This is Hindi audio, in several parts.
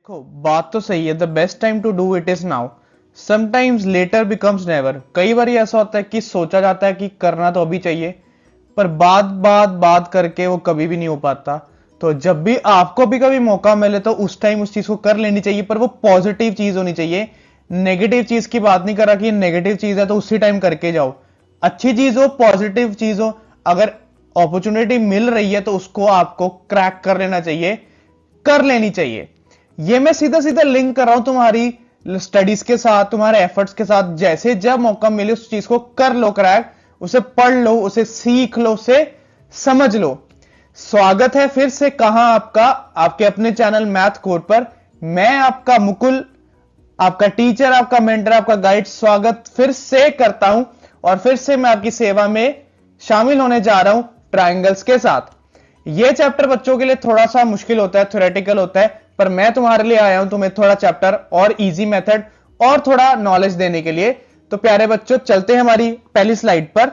देखो बात तो सही है। The best time to do it is now. Sometimes later becomes never. कई बार ऐसा होता है कि सोचा जाता है कि करना तो अभी चाहिए, पर बात करके वो कभी भी नहीं हो पाता। तो जब भी आपको भी कभी मौका मिले तो उस टाइम उस चीज को कर लेनी चाहिए, पर वो पॉजिटिव चीज होनी चाहिए। नेगेटिव चीज की बात नहीं कर रहा कि नेगेटिव चीज है तो उसी टाइम करके जाओ। अच्छी चीज हो, पॉजिटिव चीज हो, अगर अपॉर्चुनिटी मिल रही है तो उसको आपको क्रैक कर लेना चाहिए, कर लेनी चाहिए। ये मैं सीधा सीधा लिंक कर रहा हूं तुम्हारी स्टडीज के साथ, तुम्हारे एफर्ट्स के साथ। जैसे जब मौका मिले उस चीज को कर लो क्रैक, उसे पढ़ लो, उसे सीख लो, उसे समझ लो। स्वागत है फिर से कहां आपका, आपके अपने चैनल मैथ कोड पर। मैं आपका मुकुल, आपका टीचर, आपका मेंटर, आपका गाइड स्वागत फिर से करता हूं, और फिर से मैं आपकी सेवा में शामिल होने जा रहा हूं ट्रायंगल्स के साथ। यह चैप्टर बच्चों के लिए थोड़ा सा मुश्किल होता है, थ्योरेटिकल होता है, पर मैं तुम्हारे लिए आया हूं तुम्हें थोड़ा चैप्टर और इजी मेथड और थोड़ा नॉलेज देने के लिए। तो प्यारे बच्चों, चलते हैं हमारी पहली स्लाइड पर।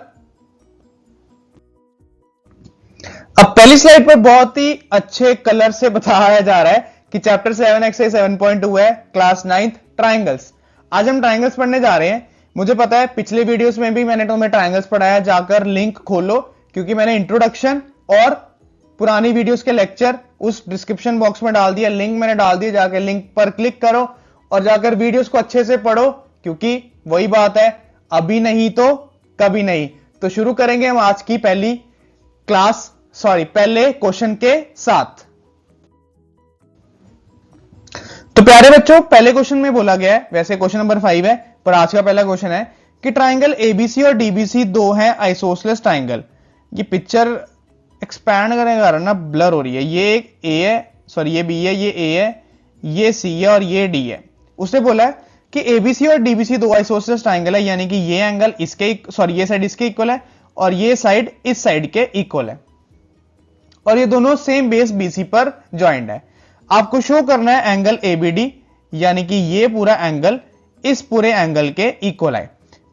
अब पहली स्लाइड पर बहुत ही अच्छे कलर से बताया जा रहा है कि चैप्टर 7 एक्सरसाइज 7.2 है, क्लास 9th ट्रायंगल्स। आज हम ट्रायंगल्स पढ़ने जा रहे हैं। मुझे पता है पिछले वीडियोस में भी मैंने तुम्हें ट्रायंगल्स पढ़ाया, जाकर लिंक खोलो, क्योंकि मैंने इंट्रोडक्शन और पुरानी वीडियोस के लेक्चर उस डिस्क्रिप्शन बॉक्स में डाल दिया, लिंक मैंने डाल दिया, जाकर लिंक पर क्लिक करो और जाकर वीडियोस को अच्छे से पढ़ो, क्योंकि वही बात है, अभी नहीं तो कभी नहीं। तो शुरू करेंगे हम आज की पहले क्वेश्चन के साथ। तो प्यारे बच्चों, पहले क्वेश्चन में बोला गया है, वैसे क्वेश्चन नंबर 5 है, पर आज का पहला क्वेश्चन है कि ट्राइंगल एबीसी और डीबीसी दो हैं आइसोसेलेस ट्राइंगल। ये पिक्चर एक्सपैंड करने के कारण ना ब्लर हो रही है। ये एक ए है, सॉरी ये बी है, ये ए है, ये सी है और ये डी है। उसने बोला है कि एबीसी और डीबीसी दो आइसोसेलेस ट्राइंगल है, यानी कि ये एंगल इसके, सॉरी ये साइड इसके इक्वल है और ये साइड इस साइड के इक्वल है, और ये दोनों सेम बेस बीसी पर ज्वाइंट है। आपको शो करना है एंगल एबीडी, यानी कि ये पूरा एंगल इस पूरे एंगल के इक्वल है।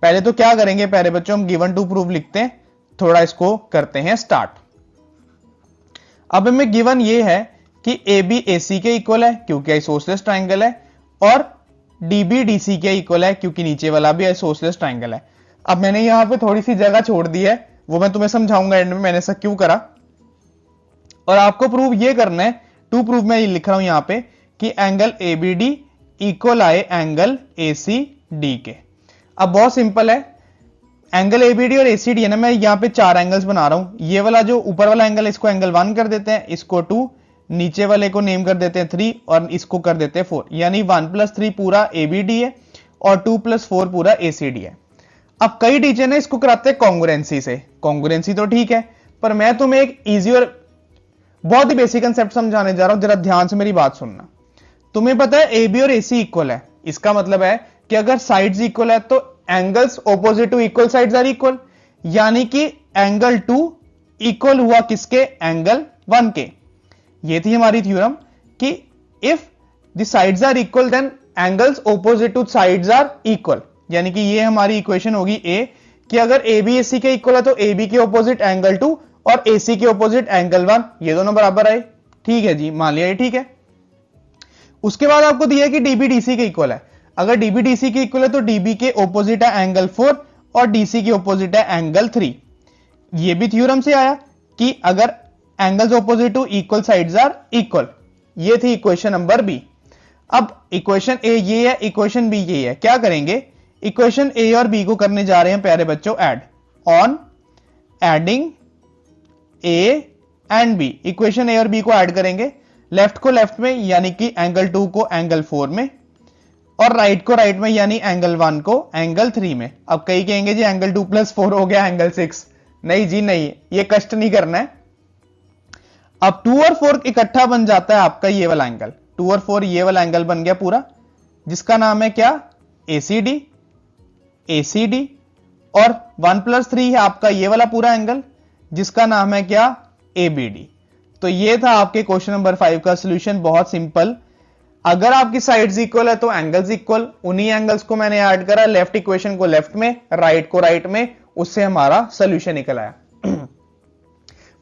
पहले तो क्या करेंगे प्यारे बच्चों, हम गिवन टू प्रूफ लिखते हैं, थोड़ा इसको करते हैं स्टार्ट। अब हमें गिवन ये है कि ए बी ए सी के इक्वल है क्योंकि आइसोसेलेस ट्राइंगल है, और डी बी डी सी के इक्वल है क्योंकि नीचे वाला भी आइसोसेलेस ट्राइंगल है। अब मैंने यहां पे थोड़ी सी जगह छोड़ दी है, वो मैं तुम्हें समझाऊंगा एंड में मैंने ऐसा क्यों करा। और आपको प्रूव ये करना है, टू प्रूफ मैं लिख रहा हूं यहां पे कि angle A B D equal आए एंगल ए सी डी के। अब बहुत सिंपल है, एंगल एबीडी और एसीडी है ना, मैं यहां पे चार एंगल्स बना रहा हूं। ये वाला जो ऊपर वाला एंगल, इसको एंगल 1 कर देते हैं, इसको 2, नीचे वाले को नेम कर देते हैं 3 और इसको कर देते हैं 4, यानी 1 + 3 पूरा एबीडी है और 2 + 4 पूरा एसीडी है। अब कई टीचर ने इसको कराते हैं कॉन्ग्रुएंसी से। कॉन्ग्रुएंसी तो ठीक है, पर मैं तुम्हें एक इजी और बहुत ही बेसिक कंसेप्ट समझाने जा रहा हूं, जरा ध्यान से मेरी बात सुनना। तुम्हें पता है ए बी और ए सी इक्वल है, इसका मतलब है कि अगर साइड्स इक्वल है तो angles opposite to equal sides are equal, यानी कि एंगल 2 इक्वल हुआ किसके, एंगल 1 के। ये थी हमारी थ्योरम कि if the sides are equal then angles opposite to sides are equal, यानी कि ये हमारी इक्वेशन होगी ए, कि अगर ए बी ए सी के इक्वल है तो ए बी के ऑपोजिट एंगल 2 और ए सी के ऑपोजिट एंगल 1, ये दोनों बराबर आए। ठीक है जी, मान लिया ये ठीक है। उसके बाद आपको दिया कि डीबी डीसी के इक्वल है। अगर डीबी डीसी के इक्वल है तो डीबी के ऑपोजिट है एंगल 4 और डीसी के ऑपोजिट है एंगल 3। ये भी थ्योरम से आया कि अगर angles opposite to equal sides are equal. ये थी इक्वेशन नंबर बी। अब इक्वेशन ए ये है, इक्वेशन बी ये है। क्या करेंगे, इक्वेशन ए और बी को करने जा रहे हैं प्यारे बच्चों add. On adding A and B, equation A और बी को ऐड करेंगे, लेफ्ट को लेफ्ट में यानी कि एंगल 2 को एंगल 4 में, और राइट को राइट में यानी एंगल 1 को एंगल 3 में। अब कई कहेंगे जी एंगल 2 + 4 हो गया एंगल 6। नहीं जी नहीं, ये कष्ट नहीं करना है। अब 2 और 4 इकट्ठा बन जाता है आपका ये वाला एंगल, 2 और 4 ये वाला एंगल बन गया पूरा, जिसका नाम है क्या, एसीडी। एसीडी और 1 + 3 है आपका ये वाला पूरा एंगल, जिसका नाम है क्या, एबीडी। तो ये था आपके क्वेश्चन नंबर 5 का सॉल्यूशन। बहुत सिंपल, अगर आपकी साइड्स इक्वल है तो एंगल्स इक्वल, उन्हीं एंगल्स को मैंने ऐड करा, लेफ्ट इक्वेशन को लेफ्ट में, राइट को राइट में, उससे हमारा सॉल्यूशन निकल आया।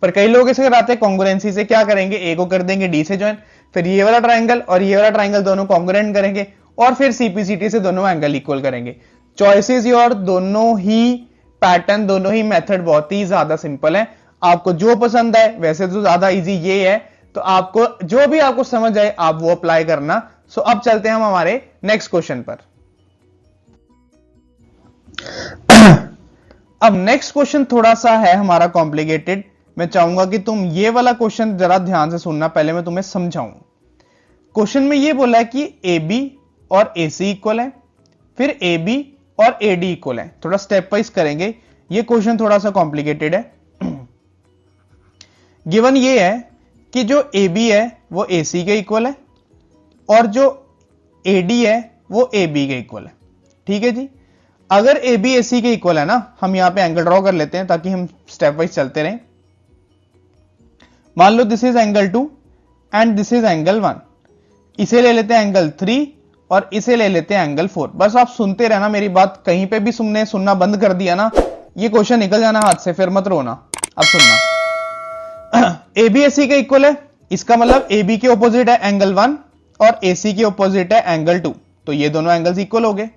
पर कई लोग इसे कराते हैं कॉन्ग्रुएंसी से। क्या करेंगे, ए को कर देंगे डी से ज्वाइन, फिर ये वाला ट्राइंगल और ये वाला ट्राइंगल दोनों कॉन्ग्रुएंट करेंगे और फिर सीपीसीटी से दोनों एंगल इक्वल करेंगे। चॉइसेस योर, दोनों ही पैटर्न, दोनों ही मेथड बहुत ही ज्यादा सिंपल है। आपको जो पसंद है, वैसे तो ज्यादा इजी ये है, तो आपको जो भी आपको समझ आए आप वो अप्लाई करना। सो अब चलते हैं हम हमारे नेक्स्ट क्वेश्चन पर। अब नेक्स्ट क्वेश्चन थोड़ा सा है हमारा कॉम्प्लिकेटेड। मैं चाहूंगा कि तुम ये वाला क्वेश्चन जरा ध्यान से सुनना, पहले मैं तुम्हें समझाऊं। क्वेश्चन में ये बोला है कि ए बी और ए सी इक्वल है, फिर ए बी और ए डी इक्वल है। थोड़ा स्टेप वाइज करेंगे, ये क्वेश्चन थोड़ा सा कॉम्प्लिकेटेड है। गिवन ये है कि जो ए बी है वो ए सी के इक्वल है और जो ए डी है वो ए बी के इक्वल है। ठीक है जी। अगर ए बी ए सी के इक्वल है ना, हम यहां पे एंगल ड्रॉ कर लेते हैं ताकि हम स्टेप वाइज चलते रहें। मान लो this is angle 2 and this is angle 1। इसे ले लेते हैं एंगल 3 और इसे ले लेते हैं एंगल 4। बस आप सुनते रहना मेरी बात, कहीं पे भी सुनना बंद कर दिया ना, ये क्वेश्चन निकल जाना हाथ से, फिर मत रोना। अब सुनना, ए बी ए सी के इक्वल है, इसका मतलब ए बी के ऑपोजिट है एंगल 1 और ए सी के ऑपोजिट है एंगल 2, तो ये दोनों एंगल्स इक्वल हो गए।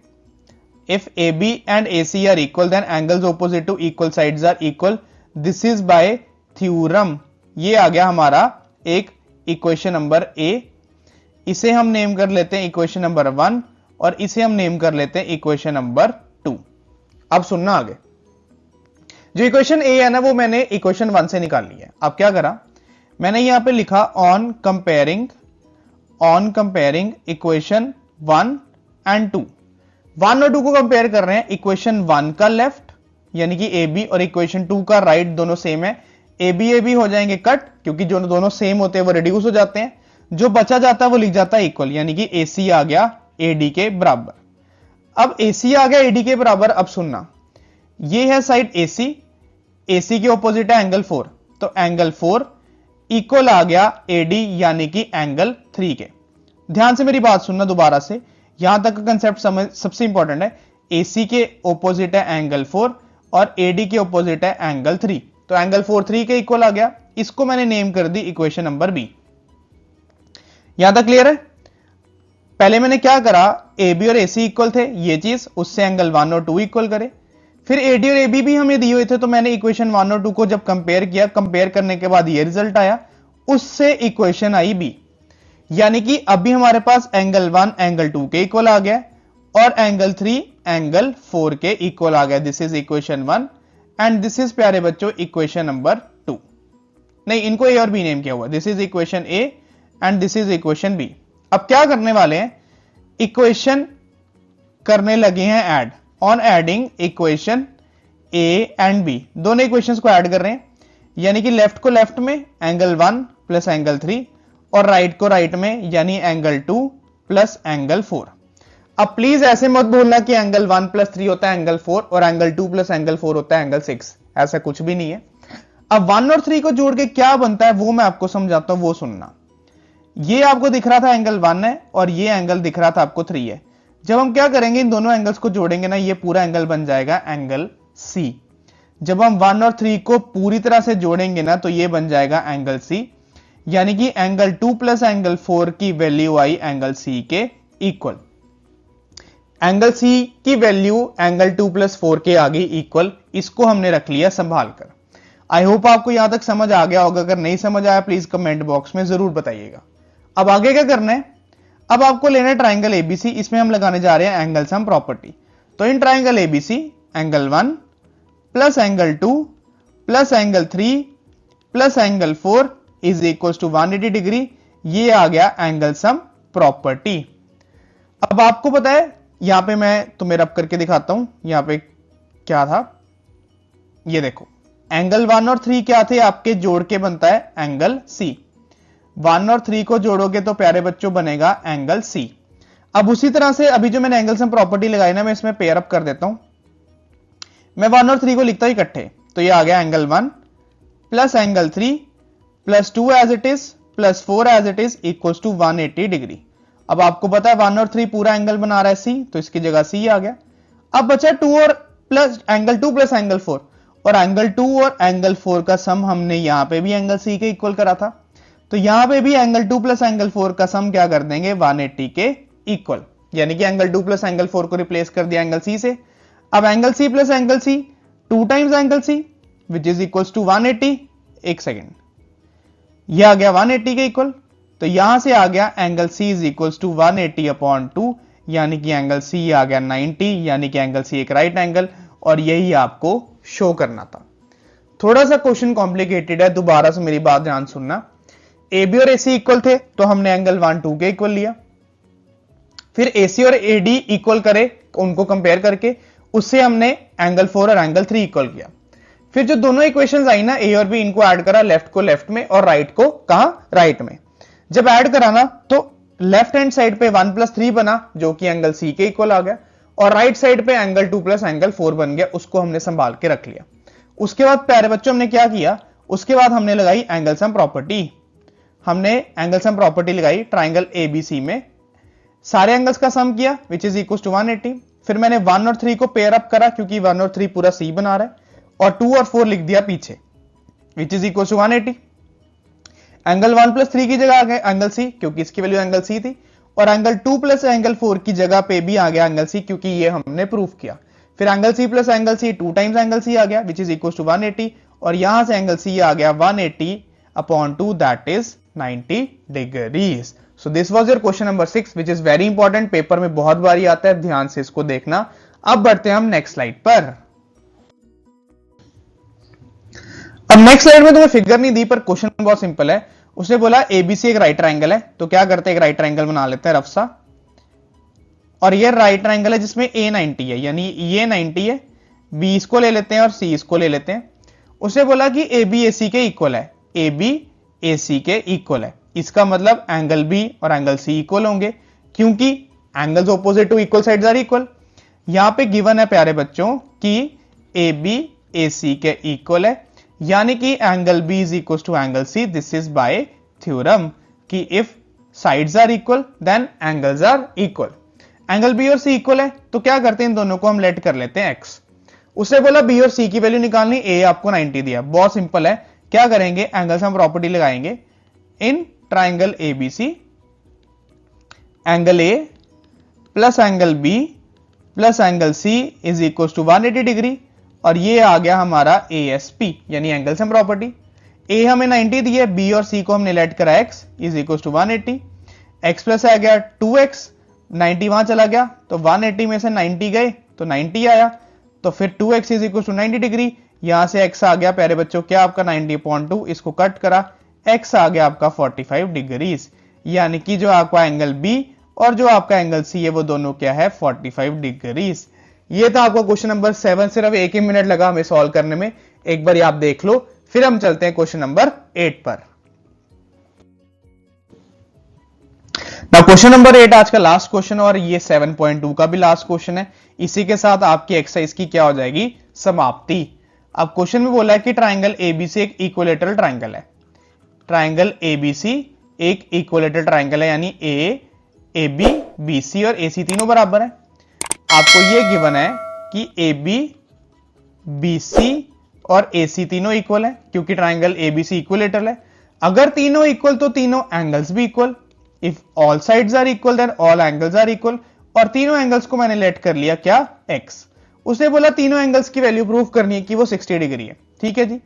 If A B and A C are equal then angles opposite to equal sides are equal, this is by theorem. ये आ गया हमारा एक इक्वेशन नंबर ए। इसे हम नेम कर लेते हैं इक्वेशन नंबर 1 और इसे हम नेम कर लेते हैं इक्वेशन नंबर 2। अब सुनना आगे, जो इक्वेशन ए है ना वो मैंने इक्वेशन 1 से निकाल ली है। अब क्या करा, मैंने यहां पे लिखा ऑन कंपेयरिंग इक्वेशन 1 एंड 2। 1 और 2 को कंपेयर कर रहे हैं। इक्वेशन 1 का लेफ्ट यानी कि ए बी और इक्वेशन 2 का राइट दोनों सेम है। ए बी हो जाएंगे कट, क्योंकि जो दोनों सेम होते हैं वो रिड्यूस हो जाते हैं। जो बचा जाता है वो लिख जाता है इक्वल, यानी कि ए सी आ गया ए डी के बराबर। अब ए सी आ गया ए डी के बराबर। अब सुनना, ये है साइड ए सी के ऑपोजिट है एंगल 4, तो एंगल 4 इक्वल आ गया ए डी यानी कि एंगल 3 के। ध्यान से मेरी बात सुनना दोबारा से, यहां तक का कंसेप्ट समझ, सबसे इंपॉर्टेंट है। ए सी के ऑपोजिट है एंगल 4 और ए डी के ऑपोजिट है एंगल 3, तो एंगल 4 3 के इक्वल आ गया। इसको मैंने नेम कर दी इक्वेशन नंबर बी। यहां तक क्लियर है? पहले मैंने क्या करा, ए बी और ए सी इक्वल थे, ये चीज, उससे एंगल 1 और 2 इक्वल करे। फिर ए डी और ए बी भी हमें दिए हुए थे, तो मैंने इक्वेशन 1 और 2 को जब कंपेयर किया, कंपेयर करने के बाद ये रिजल्ट आया, उससे इक्वेशन आई बी। यानी कि अभी हमारे पास एंगल 1 एंगल 2 के इक्वल आ गया और एंगल 3 एंगल 4 के इक्वल आ गया। This is equation 1 and this is प्यारे बच्चों इक्वेशन नंबर 2। नहीं, इनको ए और बी नेम किया हुआ। This is equation A and this is equation B. अब क्या करने वाले हैं, इक्वेशन करने लगे हैं add. On adding equation A and B, दोनों इक्वेशंस को ऐड कर रहे हैं, यानी कि लेफ्ट को लेफ्ट में एंगल 1 प्लस एंगल 3 और राइट को राइट में यानी एंगल 2 प्लस एंगल 4। अब प्लीज ऐसे मत बोलना कि एंगल 1 प्लस 3 होता है एंगल 4 और एंगल 2 प्लस एंगल 4 होता है एंगल 6, ऐसा कुछ भी नहीं है। अब 1 और 3 को जोड़ के क्या बनता है वो मैं आपको समझाता हूं, वो सुनना। ये आपको दिख रहा था एंगल 1 है और ये एंगल दिख रहा था आपको 3 है। जब हम क्या करेंगे, इन दोनों एंगल्स को जोड़ेंगे ना, ये पूरा एंगल बन जाएगा एंगल सी। जब हम 1 और 3 को पूरी तरह से जोड़ेंगे ना, तो ये बन जाएगा एंगल सी, यानी कि एंगल 2 प्लस एंगल 4 की वैल्यू आई एंगल सी के इक्वल। एंगल सी की वैल्यू एंगल 2 प्लस 4 के आ गई इक्वल। इसको हमने रख लिया संभाल कर। आई होप आपको यहां तक समझ आ गया होगा। अगर नहीं समझ आया प्लीज कमेंट बॉक्स में जरूर बताइएगा। अब आगे क्या करना है, अब आपको लेना है ट्राइंगल एबीसी। इसमें हम लगाने जा रहे हैं एंगल सम प्रॉपर्टी। तो in triangle ABC angle 1 plus angle 2 plus angle 3 plus angle 4 is equal to 180 degree. ये आ गया एंगल सम प्रॉपर्टी। अब आपको पता है, यहां पे मैं तुम्हें रब करके दिखाता हूं। यहां पे क्या था, ये देखो, एंगल 1 और 3 क्या थे आपके, जोड़ के बनता है एंगल सी। 1 और 3 को जोड़ोगे तो प्यारे बच्चों बनेगा एंगल सी। अब उसी तरह से अभी जो मैंने एंगल सम प्रॉपर्टी लगाई ना, मैं इसमें पेयर अप कर देता हूं। मैं 1 और 3 को लिखता हूं इकट्ठे, तो ये आ गया angle 1 plus angle 3 plus 2 as it is plus 4 as it is equal to 180 degree. अब आपको पता है 1 और 3 पूरा एंगल बना रहा है सी, तो इसकी जगह सी आ गया। अब बचा 2 और प्लस एंगल 2 प्लस एंगल 4, और एंगल 2 और एंगल 4 का सम हमने यहां पे भी एंगल सी के इक्वल करा था, तो यहां पे भी एंगल 2 प्लस एंगल 4 का सम क्या कर देंगे 180 के इक्वल, यानी कि एंगल 2 प्लस एंगल 4 को रिप्लेस कर दिया एंगल सी से। अब angle C plus angle C 2 times angle C which is equal to 180। एक सेकेंड, यह आ गया 180 के इक्वल, तो यहां से आ गया angle C is equal to 180 upon 2, यानी कि एंगल सी आ गया 90, यानी कि एंगल सी एक राइट एंगल, और यही आपको शो करना था। थोड़ा सा क्वेश्चन कॉम्प्लिकेटेड है, दोबारा से मेरी बात ध्यान सुनना। ए बी और एसी इक्वल थे तो हमने एंगल 1 2 के इक्वल लिया, फिर एसी और एडी इक्वल करे उनको कंपेयर करके, उससे हमने एंगल 4 और एंगल 3 इक्वल किया। फिर जो दोनों इक्वेशंस आई ना, ए और बी, इनको ऐड करा, लेफ्ट को लेफ्ट में और राइट को कहां, राइट में। जब ऐड करा ना तो लेफ्ट हैंड साइड पे 1 + 3 बना जो कि एंगल सी के इक्वल आ गया, और राइट साइड पे एंगल 2 + एंगल 4 बन गया, उसको हमने संभाल के रख लिया। उसके बाद प्यारे बच्चों हमने क्या किया, उसके बाद हमने लगाई एंगल सम प्रॉपर्टी। हमने एंगल सम प्रॉपर्टी लगाई ट्राइंगल एबीसी में, सारे एंगल्स का सम किया विच इज इक्वल टू 180। फिर मैंने 1 और 3 को पेयर अप करा क्योंकि 1 और 3 पूरा सी बना रहा है, और 2 और 4 लिख दिया पीछे which is equal to 180। Angle 1 + 3 की जगह आ गया एंगल सी क्योंकि इसकी वैल्यू एंगल सी थी, और एंगल 2 + एंगल 4 की जगह पे भी आ गया एंगल सी क्योंकि ये हमने प्रूफ किया। फिर angle C plus angle C 2 times angle C आ गया विच इज इक्वल टू 180, और यहां से एंगल सी आ गया 180 upon 2 that is 90 degrees. So this was your question number 6 which is very important, paper में बहुत बारी आता है, ध्यान से इसको देखना। अब बढ़ते हैं हम नेक्स्ट स्लाइड पर। अब नेक्स्ट स्लाइड में तुम्हें फिगर नहीं दी पर क्वेश्चन बहुत सिंपल है। उसने बोला एबीसी एक राइट ट्रायंगल है, तो क्या करते हैं एक राइट ट्रायंगल बना लेते हैं रफ सा, और ये राइट ट्रायंगल है जिसमें ए 90 है, यानी ये 90 है, बी इसको ले लेते हैं और सी इसको ले लेते हैं। उसने बोला कि ए बी ए सी के इक्वल है, ए बी ए सी के इक्वल है, इसका मतलब एंगल बी और एंगल सी इक्वल होंगे क्योंकि angles opposite to equal sides are equal. यहां पे गिवन है प्यारे बच्चों कि ए बी ए सी के इक्वल है, यानी कि angle B is equal to angle C. This is by theorem कि if sides are equal then angles are equal. Angle B और सी इक्वल है तो क्या करते हैं, इन दोनों को हम लेट कर लेते हैं एक्स। उसने बोला बी और सी की वैल्यू निकालनी, ए आपको 90 दिया, बहुत सिंपल है। क्या करेंगे, एंगल सम प्रॉपर्टी लगाएंगे in triangle ABC, angle A plus angle B plus angle C is equal to 180 degree, और ये आ गया हमारा ASP यानी एंगल सम प्रॉपर्टी। ए हमें 90 दी है, बी और सी को हमने लेट करा x is equal to 180, x plus आ गया 2x, 90 वहां चला गया तो 180 में से 90 गए तो 90 आया, तो फिर 2x is equal to 90 degree. यहां से x आ गया प्यारे बच्चों क्या आपका 90/2, इसको कट करा, x आ गया आपका 45 डिग्रीज, यानी कि जो आपका एंगल B और जो आपका एंगल C है वो दोनों क्या है 45 डिग्रीज। ये था आपका क्वेश्चन नंबर 7, सिर्फ 1 ही मिनट लगा हमें सॉल्व करने में, एक बार आप देख लो। फिर हम चलते हैं क्वेश्चन नंबर 8 पर। क्वेश्चन नंबर 8 आज का लास्ट क्वेश्चन, और ये 7.2 का भी लास्ट क्वेश्चन है। इसी के साथ आपकी एक्सरसाइज की क्या हो जाएगी, समाप्ति। अब क्वेश्चन में बोला है कि ट्राइंगल एबीसी एक इक्विलेटरल ट्राइंगल है। ट्राइंगल एबीसी एक इक्विलेटरल ट्राइंगल है, यानी ए बी बी सी और ए सी तीनों बराबर है। आपको यह गिवन है कि ए बी बी सी और ए सी तीनों इक्वल है क्योंकि ट्राइंगल एबीसी इक्विलेटरल है। अगर तीनों इक्वल तो तीनों एंगल्स भी equal. If all sides are equal then all angles are equal, और तीनों एंगल्स को मैंने लेट कर लिया क्या x। उसने बोला तीनों एंगल्स की वैल्यू प्रूव करनी है कि वो 60 डिग्री है, ठीक है जी।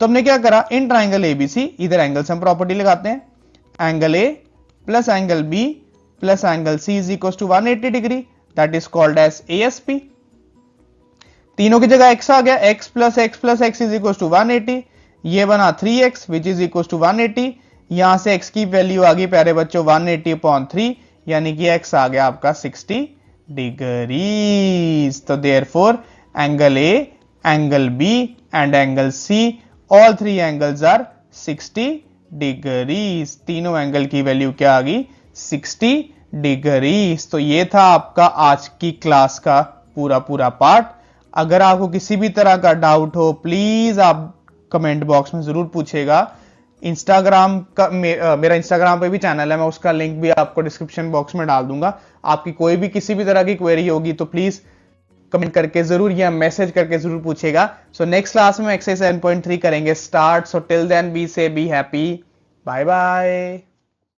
तो हमने क्या करा, इन ट्राइंगल एबीसी इधर एंगल सम प्रॉपर्टी लगाते हैं, angle A plus angle B plus angle C is equal to 180 degree, that is called as ASP। तीनों की जगह x आ गया, x plus x is equal to 180, ये बना 3x which is equal to 180। यहां से x की वैल्यू आ गई प्यारे बच्चों 180/3, यानी कि x आ गया आपका 60 डिग्रीज। तो therefore angle A, angle B and angle C, all 3 angles are 60 degrees. तीनों एंगल की वैल्यू क्या आ गई 60 डिग्रीज। तो ये था आपका आज की क्लास का पूरा पार्ट। अगर आपको किसी भी तरह का डाउट हो प्लीज आप कमेंट बॉक्स में जरूर पूछेगा। इंस्टाग्राम का मेरा इंस्टाग्राम पे भी चैनल है, मैं उसका लिंक भी आपको डिस्क्रिप्शन बॉक्स में डाल दूंगा। आपकी कोई भी किसी भी तरह की क्वेरी होगी तो प्लीज कमेंट करके जरूर या मैसेज करके जरूर पूछेगा। सो नेक्स्ट क्लास में एक्सरसाइज 7.3 करेंगे start. So till then be safe be happy, bye bye.